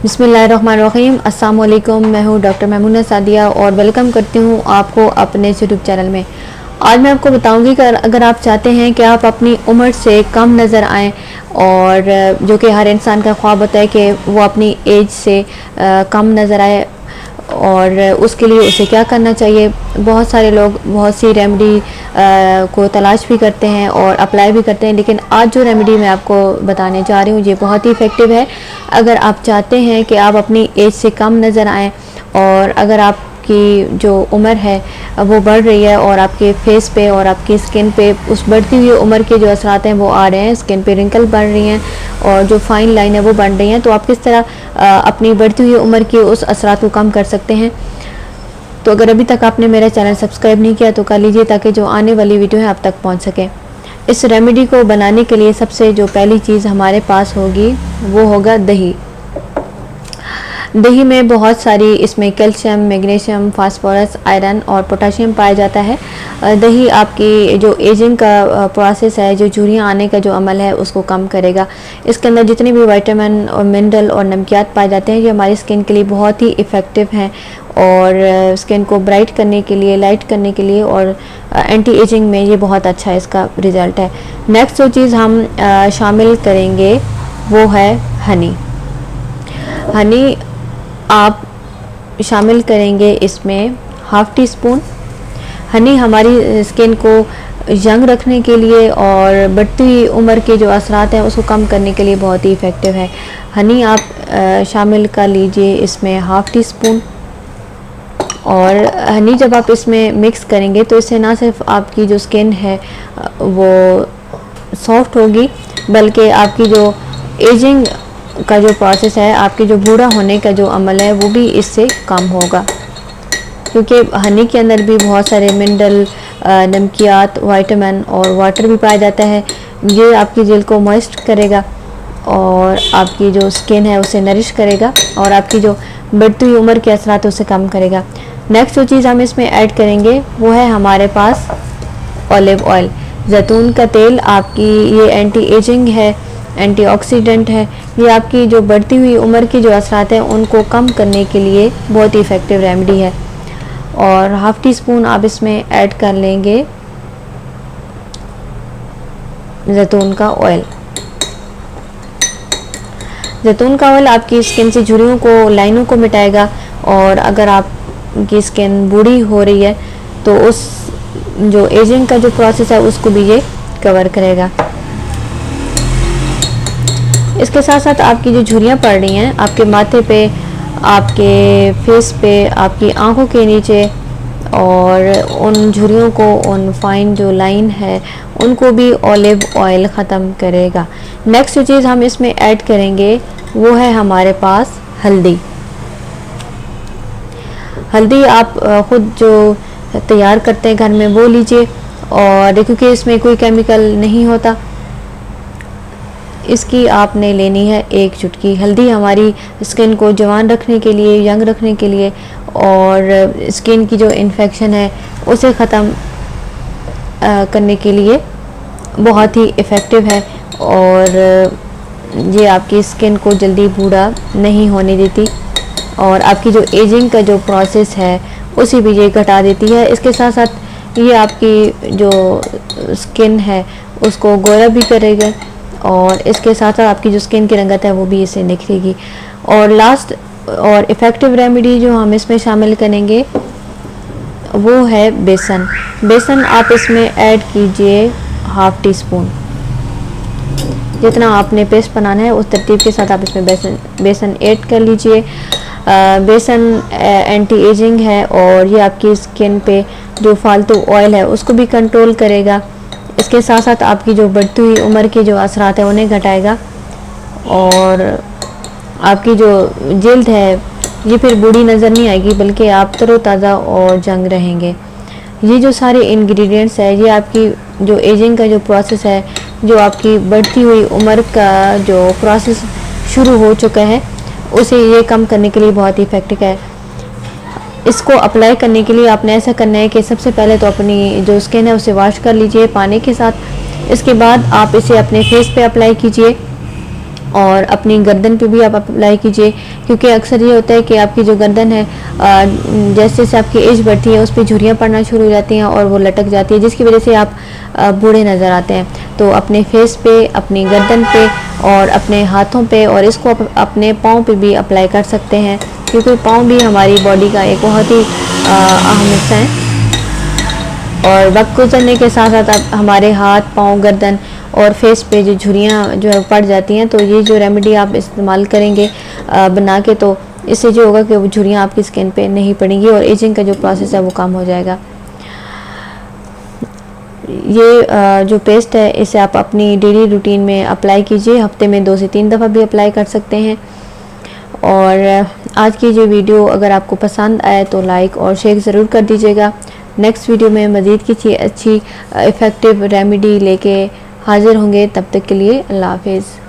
बिस्मिल्लाहिर्रहमानिर्रहीम। अस्सलाम वालेकुम। मैं हूँ डॉक्टर महमूना सादिया और वेलकम करती हूँ आपको अपने यूट्यूब चैनल में। आज मैं आपको बताऊंगी कि अगर आप चाहते हैं कि आप अपनी उम्र से कम नज़र आएँ और जो कि हर इंसान का ख्वाब होता है कि वो अपनी एज से कम नज़र आए, और उसके लिए उसे क्या करना चाहिए। बहुत सारे लोग बहुत सी रेमेडी को तलाश भी करते हैं और अप्लाई भी करते हैं, लेकिन आज जो रेमेडी मैं आपको बताने जा रही हूँ ये बहुत ही इफ़ेक्टिव है। अगर आप चाहते हैं कि आप अपनी एज से कम नज़र आएँ और अगर आपकी जो उम्र है वो बढ़ रही है और आपके फेस पे और आपकी स्किन पे उस बढ़ती हुई उम्र के जो असरात हैं वो आ रहे हैं, स्किन पे रिंकल बढ़ रही हैं और जो फाइन लाइन है वो बन रही हैं, तो आप किस तरह अपनी बढ़ती हुई उम्र के उस असरात को कम कर सकते हैं। तो अगर अभी तक आपने मेरा चैनल सब्सक्राइब नहीं किया तो कर लीजिए ताकि जो आने वाली वीडियो है आप तक पहुंच सके। इस रेमेडी को बनाने के लिए सबसे जो पहली चीज़ हमारे पास होगी वो होगा दही। दही में बहुत सारी इसमें कैल्शियम, मैग्नीशियम, फास्फोरस, आयरन और पोटाशियम पाया जाता है। दही आपकी जो एजिंग का प्रोसेस है, जो झुर्रियाँ आने का जो अमल है उसको कम करेगा। इसके अंदर जितने भी विटामिन और मिनरल और नमकियात पाए जाते हैं ये हमारी स्किन के लिए बहुत ही इफ़ेक्टिव हैं और स्किन को ब्राइट करने के लिए, लाइट करने के लिए और एंटी एजिंग में ये बहुत अच्छा इसका रिज़ल्ट है। नेक्स्ट जो चीज़ हम शामिल करेंगे वो है हनी। हनी आप शामिल करेंगे इसमें हाफ़ टी स्पून। हनी हमारी स्किन को यंग रखने के लिए और बढ़ती हुई उम्र के जो असरात हैं उसको कम करने के लिए बहुत ही इफ़ेक्टिव है। हनी आप शामिल कर लीजिए इसमें हाफ़ टी स्पून। और हनी जब आप इसमें मिक्स करेंगे तो इससे ना सिर्फ आपकी जो स्किन है वो सॉफ्ट होगी, बल्कि आपकी जो एजिंग का जो प्रोसेस है, आपके जो बूढ़ा होने का जो अमल है वो भी इससे कम होगा, क्योंकि हनी के अंदर भी बहुत सारे मिनरल, नमकियात, विटामिन और वाटर भी पाया जाता है। ये आपकी जेल को मॉइस्ट करेगा और आपकी जो स्किन है उसे नरिश करेगा और आपकी जो बढ़ती हुई उम्र के असरात उसे कम करेगा। नेक्स्ट जो चीज़ हम इसमें ऐड करेंगे वो है हमारे पास ऑलिव ऑयल, जैतून का तेल। आपकी ये एंटी एजिंग है, एंटीऑक्सीडेंट है। ये आपकी जो बढ़ती हुई उम्र की जो असरात हैं उनको कम करने के लिए बहुत ही इफ़ेक्टिव रेमेडी है। और हाफ़ टी स्पून आप इसमें ऐड कर लेंगे जैतून का ऑयल। जैतून का ऑयल आपकी स्किन से झुर्रियों को, लाइनों को मिटाएगा और अगर आपकी स्किन बूढ़ी हो रही है तो उस जो एजिंग का जो प्रोसेस है उसको भी ये कवर करेगा। इसके साथ साथ आपकी जो झुर्रियाँ पड़ रही हैं आपके माथे पे, आपके फेस पे, आपकी आंखों के नीचे, और उन झुर्रियों को, उन फाइन जो लाइन है उनको भी ऑलिव ऑयल ख़त्म करेगा। नेक्स्ट जो चीज़ हम इसमें ऐड करेंगे वो है हमारे पास हल्दी। हल्दी आप ख़ुद जो तैयार करते हैं घर में वो लीजिए, और क्योंकि इसमें कोई केमिकल नहीं होता, इसकी आपने लेनी है एक चुटकी। हल्दी हमारी स्किन को जवान रखने के लिए, यंग रखने के लिए और स्किन की जो इन्फेक्शन है उसे ख़त्म करने के लिए बहुत ही इफ़ेक्टिव है और ये आपकी स्किन को जल्दी बूढ़ा नहीं होने देती और आपकी जो एजिंग का जो प्रोसेस है उसे भी ये घटा देती है। इसके साथ साथ ये आपकी जो स्किन है उसको गोरा भी करेगा और इसके साथ साथ आपकी जो स्किन की रंगत है वो भी इससे निखरेगी। और लास्ट और इफ़ेक्टिव रेमेडी जो हम इसमें शामिल करेंगे वो है बेसन। बेसन आप इसमें ऐड कीजिए हाफ़ टी स्पून। जितना आपने पेस्ट बनाना है उस तरतीब के साथ आप इसमें बेसन ऐड कर लीजिए। बेसन एंटी एजिंग है और ये आपकी स्किन पे जो फालतू ऑयल है उसको भी कंट्रोल करेगा। इसके साथ साथ आपकी जो बढ़ती हुई उम्र के जो असरात हैं उन्हें घटाएगा और आपकी जो जिल्द है ये फिर बूढ़ी नज़र नहीं आएगी, बल्कि आप तरोताज़ा और जंग रहेंगे। ये जो सारे इंग्रेडिएंट्स है ये आपकी जो एजिंग का जो प्रोसेस है, जो आपकी बढ़ती हुई उम्र का जो प्रोसेस शुरू हो चुका है उसे ये कम करने के लिए बहुत ही इफ़ेक्टिव है। इसको अप्लाई करने के लिए आपने ऐसा करना है कि सबसे पहले तो अपनी जो स्किन है उसे वॉश कर लीजिए पानी के साथ। इसके बाद आप इसे अपने फेस पे अप्लाई कीजिए और अपनी गर्दन पे भी आप अप्लाई कीजिए, क्योंकि अक्सर ये होता है कि आपकी जो गर्दन है जैसे जैसे आपकी एज बढ़ती है उस पर झुर्रियाँ पड़ना शुरू हो जाती हैं और वो लटक जाती है, जिसकी वजह से आप बूढ़े नज़र आते हैं। तो अपने फेस पे, अपनी गर्दन पे और अपने हाथों पे, और इसको अपने पाँव पे भी अप्लाई कर सकते हैं, क्योंकि पाँव भी हमारी बॉडी का एक बहुत ही अहम हिस्सा है। और वक्त गुजरने के साथ साथ अब हमारे हाथ, पाँव, गर्दन और फेस पे जो झुर्रियाँ जो है पड़ जाती हैं, तो ये जो रेमेडी आप इस्तेमाल करेंगे बना के, तो इससे जो होगा कि वो झुर्रियाँ आपकी स्किन पे नहीं पड़ेंगी और एजिंग का जो प्रोसेस है वो कम हो जाएगा। ये जो पेस्ट है इसे आप अपनी डेली रूटीन में अप्लाई कीजिए, हफ्ते में 2 से 3 दफ़ा भी अप्लाई कर सकते हैं। और आज की जो वीडियो अगर आपको पसंद आए तो लाइक और शेयर ज़रूर कर दीजिएगा। नेक्स्ट वीडियो में मज़ीद किसी अच्छी इफ़ेक्टिव रेमेडी लेके हाज़िर होंगे, तब तक के लिए अल्लाह हाफ़िज़।